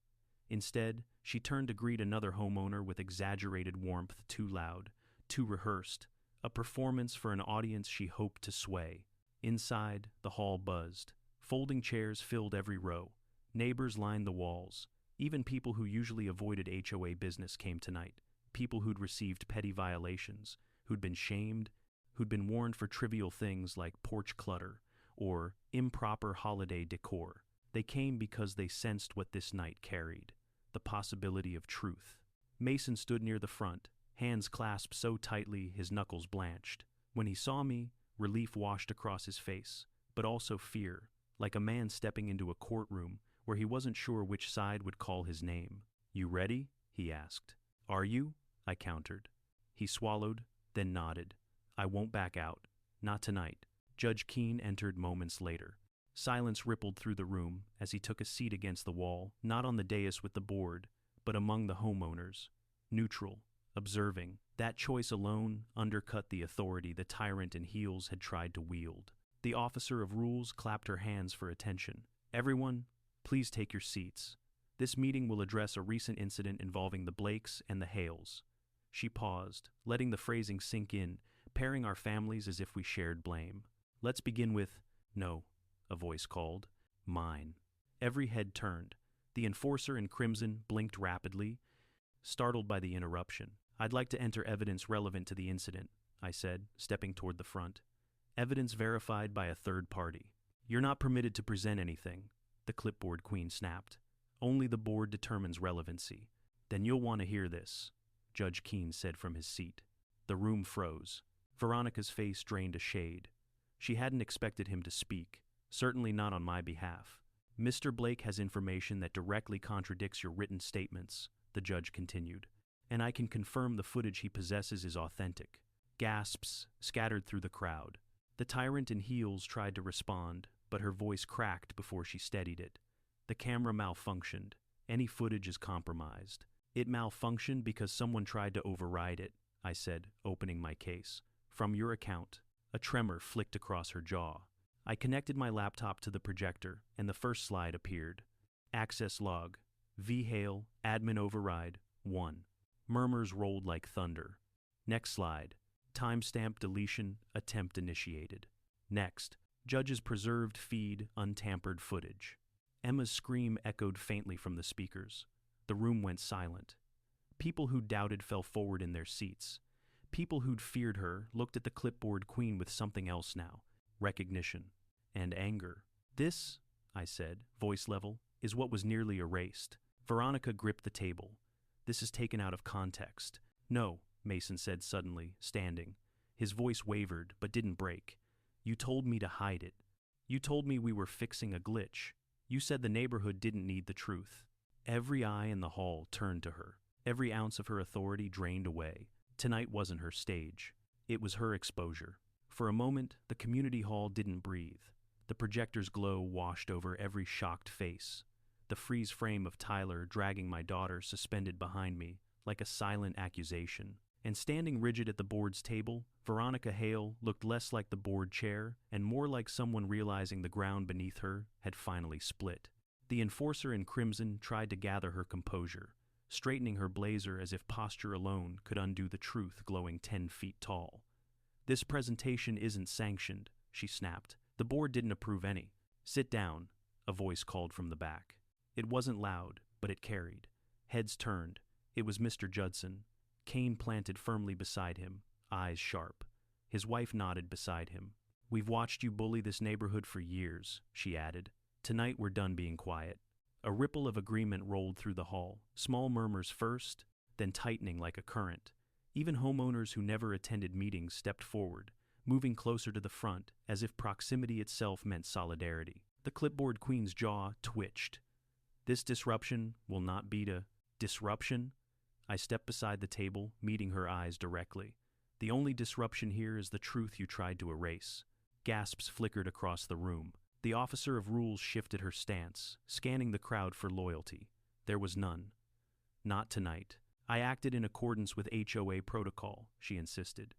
Instead, she turned to greet another homeowner with exaggerated warmth, too loud, too rehearsed, a performance for an audience she hoped to sway. Inside, the hall buzzed. Folding chairs filled every row. Neighbors lined the walls. Even people who usually avoided HOA business came tonight. People who'd received petty violations, who'd been shamed, who'd been warned for trivial things like porch clutter or improper holiday decor. They came because they sensed what this night carried, the possibility of truth. Mason stood near the front, hands clasped so tightly his knuckles blanched. When he saw me, relief washed across his face, but also fear, like a man stepping into a courtroom where he wasn't sure which side would call his name. "You ready?" he asked. "Are you?" I countered. He swallowed, then nodded. I won't back out. Not tonight. Judge Keene entered moments later. Silence rippled through the room as he took a seat against the wall, not on the dais with the board, but among the homeowners. Neutral, observing. That choice alone undercut the authority the tyrant in heels had tried to wield. The officer of rules clapped her hands for attention. Everyone, please take your seats. This meeting will address a recent incident involving the Blakes and the Hales. She paused, letting the phrasing sink in, pairing our families as if we shared blame. Let's begin with, no, a voice called, mine. Every head turned. The enforcer in crimson blinked rapidly, startled by the interruption. I'd like to enter evidence relevant to the incident, I said, stepping toward the front. Evidence verified by a third party. You're not permitted to present anything, the clipboard queen snapped. Only the board determines relevancy. Then you'll want to hear this, Judge Keene said from his seat. The room froze. Veronica's face drained a shade. She hadn't expected him to speak, certainly not on my behalf. Mr. Blake has information that directly contradicts your written statements, the judge continued, and I can confirm the footage he possesses is authentic. Gasps scattered through the crowd. The tyrant in heels tried to respond, but her voice cracked before she steadied it. The camera malfunctioned. Any footage is compromised. It malfunctioned because someone tried to override it, I said, opening my case. From your account. A tremor flicked across her jaw. I connected my laptop to the projector, and the first slide appeared. Access log. V. Hale, admin override, 1. Murmurs rolled like thunder. Next slide. Timestamp deletion, attempt initiated. Next. Judge's preserved feed, untampered footage. Emma's scream echoed faintly from the speakers. The room went silent. People who doubted fell forward in their seats. People who'd feared her looked at the clipboard queen with something else now. Recognition. And anger. This, I said, voice level, is what was nearly erased. Veronica gripped the table. This is taken out of context. No, Mason said suddenly, standing. His voice wavered, but didn't break. You told me to hide it. You told me we were fixing a glitch. You said the neighborhood didn't need the truth. Every eye in the hall turned to her. Every ounce of her authority drained away. Tonight wasn't her stage. It was her exposure. For a moment, the community hall didn't breathe. The projector's glow washed over every shocked face. The freeze frame of Tyler dragging my daughter suspended behind me, like a silent accusation. And standing rigid at the board's table, Veronica Hale looked less like the board chair and more like someone realizing the ground beneath her had finally split. The enforcer in crimson tried to gather her composure, straightening her blazer as if posture alone could undo the truth glowing 10 feet tall. This presentation isn't sanctioned, she snapped. The board didn't approve any. Sit down, a voice called from the back. It wasn't loud, but it carried. Heads turned. It was Mr. Judson, cane planted firmly beside him, eyes sharp. His wife nodded beside him. We've watched you bully this neighborhood for years, she added. Tonight we're done being quiet. A ripple of agreement rolled through the hall, small murmurs first, then tightening like a current. Even homeowners who never attended meetings stepped forward, moving closer to the front, as if proximity itself meant solidarity. The clipboard queen's jaw twitched. This disruption will not be to disruption? I stepped beside the table, meeting her eyes directly. The only disruption here is the truth you tried to erase. Gasps flickered across the room. The officer of rules shifted her stance, scanning the crowd for loyalty. There was none. Not tonight. I acted in accordance with HOA protocol, she insisted.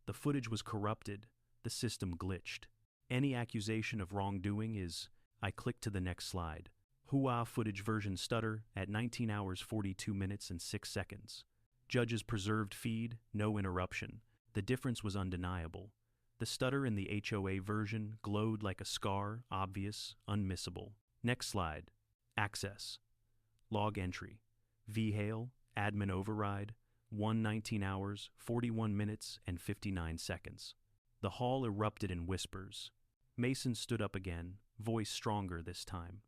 The footage was corrupted. The system glitched. Any accusation of wrongdoing is... I clicked to the next slide. HOA footage version stutter at 19 hours 42 minutes and 6 seconds. Judge's preserved feed, no interruption. The difference was undeniable. The stutter in the HOA version glowed like a scar, obvious, unmissable. Next slide. Access. Log entry. V. Hale, admin override, 1:19 hours, 41 minutes, and 59 seconds. The hall erupted in whispers. Mason stood up again, voice stronger this time.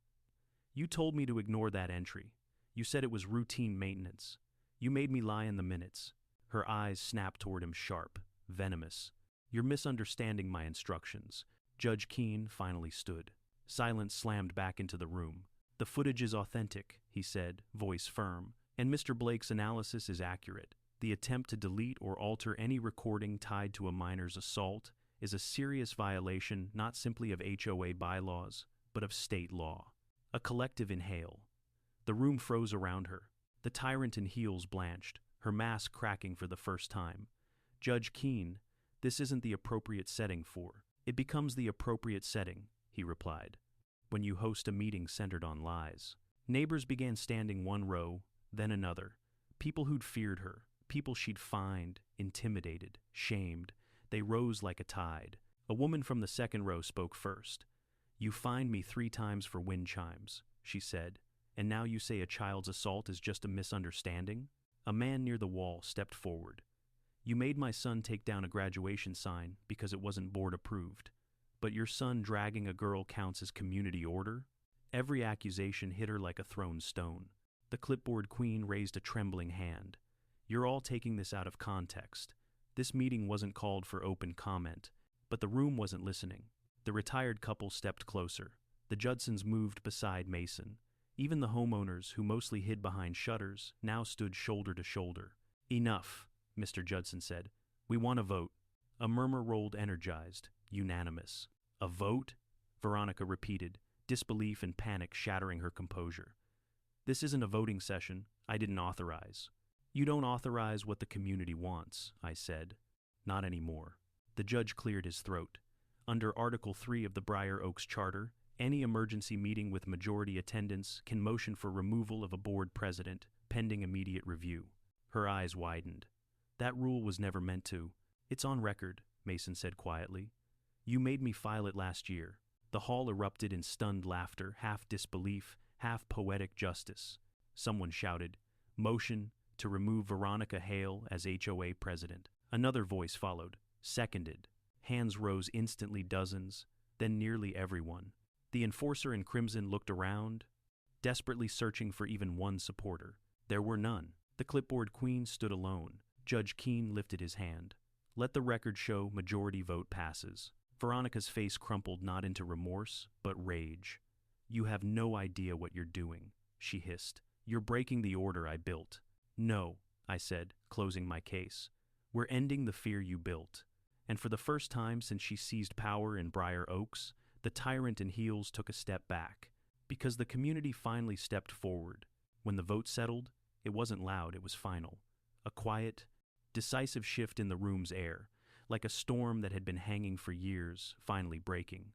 You told me to ignore that entry. You said it was routine maintenance. You made me lie in the minutes. Her eyes snapped toward him sharp, venomous. You're misunderstanding my instructions. Judge Keene finally stood. Silence slammed back into the room. The footage is authentic, he said, voice firm, and Mr. Blake's analysis is accurate. The attempt to delete or alter any recording tied to a minor's assault is a serious violation not simply of HOA bylaws, but of state law. A collective inhale. The room froze around her. The tyrant in heels blanched, her mask cracking for the first time. Judge Keene, this isn't the appropriate setting for. It becomes the appropriate setting, he replied, when you host a meeting centered on lies. Neighbors began standing one row, then another. People who'd feared her, people she'd fined, intimidated, shamed. They rose like a tide. A woman from the second row spoke first. You fined me 3 times for wind chimes, she said, and now you say a child's assault is just a misunderstanding? A man near the wall stepped forward. You made my son take down a graduation sign because it wasn't board approved. But your son dragging a girl counts as community order? Every accusation hit her like a thrown stone. The clipboard queen raised a trembling hand. You're all taking this out of context. This meeting wasn't called for open comment, but the room wasn't listening. The retired couple stepped closer. The Judsons moved beside Mason. Even the homeowners, who mostly hid behind shutters, now stood shoulder to shoulder. Enough, Mr. Judson said. We want a vote. A murmur rolled, energized, unanimous. A vote? Veronica repeated, disbelief and panic shattering her composure. This isn't a voting session. I didn't authorize. You don't authorize what the community wants, I said. Not anymore. The judge cleared his throat. Under Article 3 of the Briar Oaks Charter, any emergency meeting with majority attendance can motion for removal of a board president, pending immediate review. Her eyes widened. That rule was never meant to. It's on record, Mason said quietly. You made me file it last year. The hall erupted in stunned laughter, half disbelief, half poetic justice. Someone shouted, "Motion to remove Veronica Hale as HOA president." Another voice followed, seconded. Hands rose instantly, dozens, then nearly everyone. The enforcer in crimson looked around, desperately searching for even one supporter. There were none. The clipboard queen stood alone. Judge Keene lifted his hand. Let the record show majority vote passes. Veronica's face crumpled not into remorse, but rage. You have no idea what you're doing, she hissed. You're breaking the order I built. No, I said, closing my case. We're ending the fear you built. And for the first time since she seized power in Briar Oaks, the tyrant in heels took a step back. Because the community finally stepped forward. When the vote settled, it wasn't loud, it was final. A quiet, decisive shift in the room's air, like a storm that had been hanging for years, finally breaking.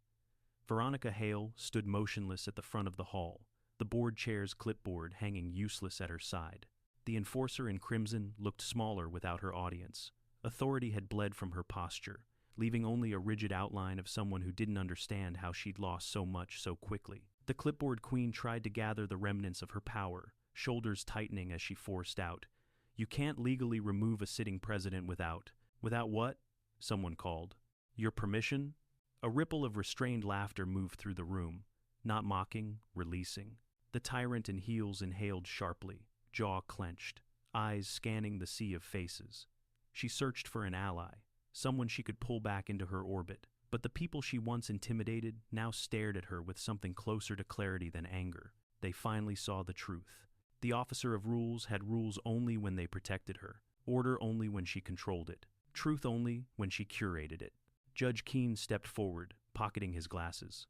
Veronica Hale stood motionless at the front of the hall, the board chair's clipboard hanging useless at her side. The enforcer in crimson looked smaller without her audience. Authority had bled from her posture, leaving only a rigid outline of someone who didn't understand how she'd lost so much so quickly. The clipboard queen tried to gather the remnants of her power, shoulders tightening as she forced out, "You can't legally remove a sitting president without..." "Without what?" someone called. "Your permission?" A ripple of restrained laughter moved through the room, not mocking, releasing. The tyrant in heels inhaled sharply, jaw clenched, eyes scanning the sea of faces. She searched for an ally, someone she could pull back into her orbit, but the people she once intimidated now stared at her with something closer to clarity than anger. They finally saw the truth. The officer of rules had rules only when they protected her, order only when she controlled it, truth only when she curated it. Judge Keene stepped forward, pocketing his glasses.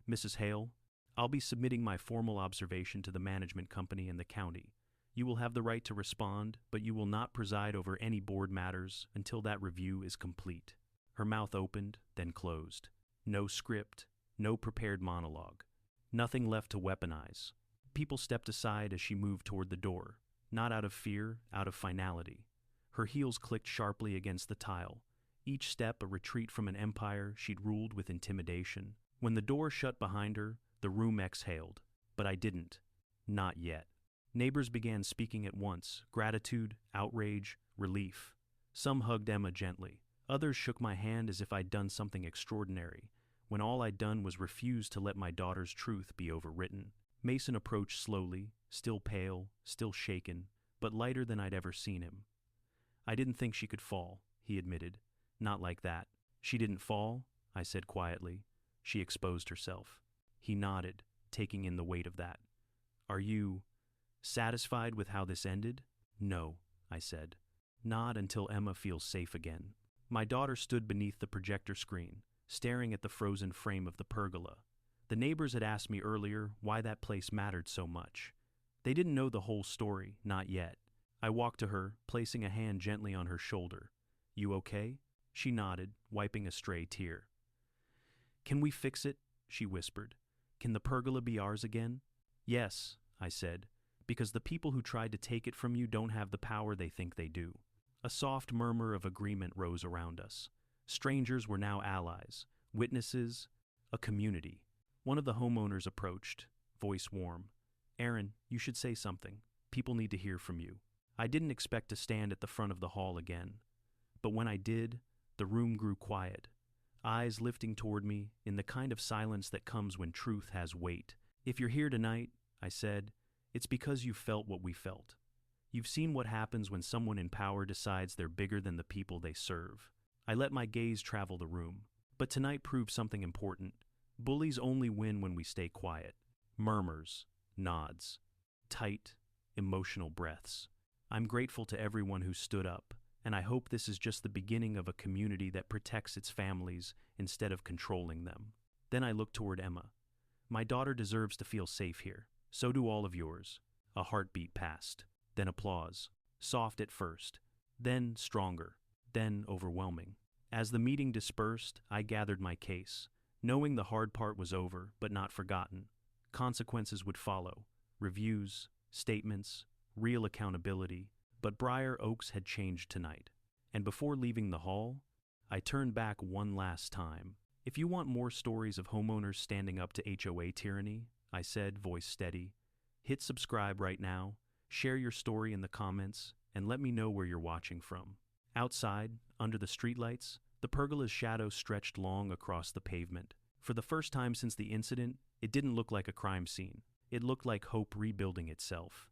"Mrs. Hale, I'll be submitting my formal observation to the management company and the county. You will have the right to respond, but you will not preside over any board matters until that review is complete." Her mouth opened, then closed. No script, no prepared monologue. Nothing left to weaponize. People stepped aside as she moved toward the door, not out of fear, out of finality. Her heels clicked sharply against the tile, each step a retreat from an empire she'd ruled with intimidation. When the door shut behind her, the room exhaled. But I didn't. Not yet. Neighbors began speaking at once, gratitude, outrage, relief. Some hugged Emma gently. Others shook my hand as if I'd done something extraordinary, when all I'd done was refuse to let my daughter's truth be overwritten. Mason approached slowly, still pale, still shaken, but lighter than I'd ever seen him. "I didn't think she could fall," he admitted. "Not like that." "She didn't fall?" I said quietly. "She exposed herself." He nodded, taking in the weight of that. "Are you satisfied with how this ended?" "No," I said. Nod until Emma feels safe again. My daughter stood beneath the projector screen, staring at the frozen frame of the pergola. The neighbors had asked me earlier why that place mattered so much. They didn't know the whole story, not yet. I walked to her, placing a hand gently on her shoulder. "You okay?" She nodded, wiping a stray tear. "Can we fix it?" she whispered. "Can the pergola be ours again?" "Yes," I said, "because the people who tried to take it from you don't have the power they think they do." A soft murmur of agreement rose around us. Strangers were now allies, witnesses, a community. One of the homeowners approached, voice warm. "Aaron, you should say something. People need to hear from you." I didn't expect to stand at the front of the hall again. But when I did, the room grew quiet, eyes lifting toward me in the kind of silence that comes when truth has weight. "If you're here tonight," I said, "it's because you felt what we felt. You've seen what happens when someone in power decides they're bigger than the people they serve." I let my gaze travel the room. But tonight proved something important. Bullies only win when we stay quiet. Murmurs, nods, tight, emotional breaths. I'm grateful to everyone who stood up, and I hope this is just the beginning of a community that protects its families instead of controlling them. Then I looked toward Emma. "My daughter deserves to feel safe here. So do all of yours." A heartbeat passed. Then applause. Soft at first, then stronger, then overwhelming. As the meeting dispersed, I gathered my case, knowing the hard part was over, but not forgotten. Consequences would follow. Reviews, statements, real accountability. But Briar Oaks had changed tonight. And before leaving the hall, I turned back one last time. "If you want more stories of homeowners standing up to HOA tyranny," I said, voice steady, "hit subscribe right now, share your story in the comments, and let me know where you're watching from." Outside, under the streetlights, the pergola's shadow stretched long across the pavement. For the first time since the incident, it didn't look like a crime scene. It looked like hope rebuilding itself.